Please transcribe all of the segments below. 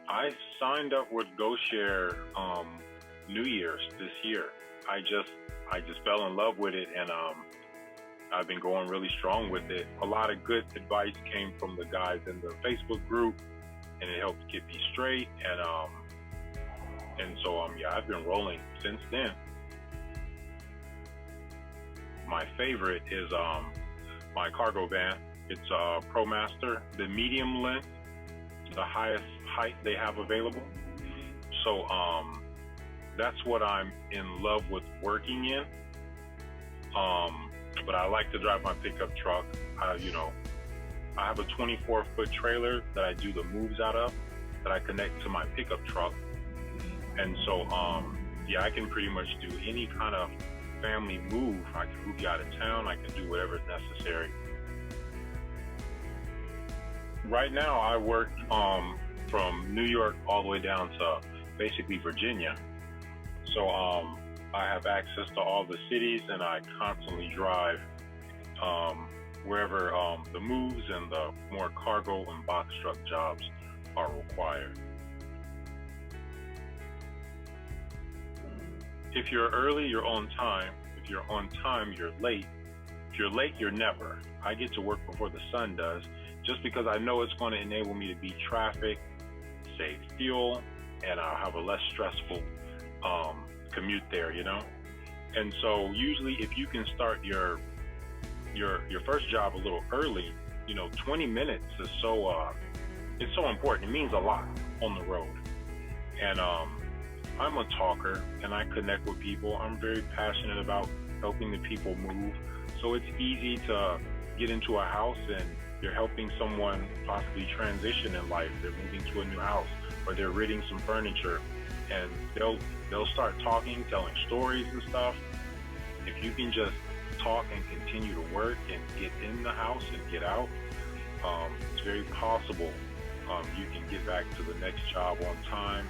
I signed up with GoShare New Year's this year. I just fell in love with it, and I've been going really strong with it. A lot of good advice came from the guys in the Facebook group, and it helped get me straight. And so yeah, I've been rolling since then. My favorite is my cargo van. It's a ProMaster, the medium length, the highest height they have available. So that's what I'm in love with working in. But I like to drive my pickup truck. I have a 24-foot trailer that I do the moves out of, that I connect to my pickup truck. And so, yeah, I can pretty much do any kind of family move. I can move you out of town. I can do whatever is necessary. Right now, I work from New York all the way down to basically Virginia. So I have access to all the cities, and I constantly drive wherever the moves and the more cargo and box truck jobs are required. If you're early, you're on time. If you're on time, you're late. If you're late, you're never. I get to work before the sun does, just because I know it's going to enable me to beat traffic, save fuel, and I'll have a less stressful commute there, And so usually if you can start your first job a little early, 20 minutes is it's so important. It means a lot on the road. And I'm a talker, and I connect with people. I'm very passionate about helping the people move. So it's easy to get into a house and you're helping someone possibly transition in life. They're moving to a new house, or they're ridding some furniture, and they'll start talking, telling stories and stuff. If you can just talk and continue to work and get in the house and get out, it's very possible you can get back to the next job on time.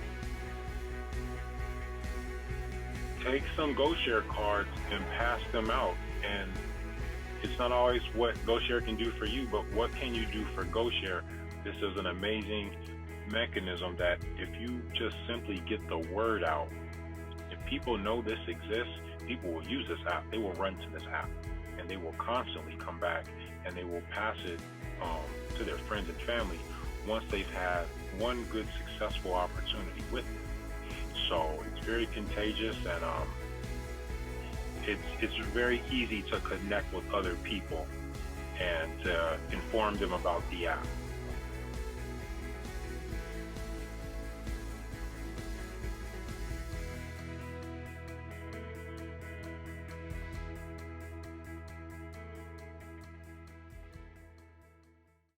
Take some GoShare cards and pass them out. And it's not always what GoShare can do for you, but what can you do for GoShare? This is an amazing mechanism that if you just simply get the word out, if people know this exists, people will use this app. They will run to this app, and they will constantly come back, and they will pass it to their friends and family once they've had one good, successful opportunity with it. So it's very contagious, and it's very easy to connect with other people and to inform them about the app.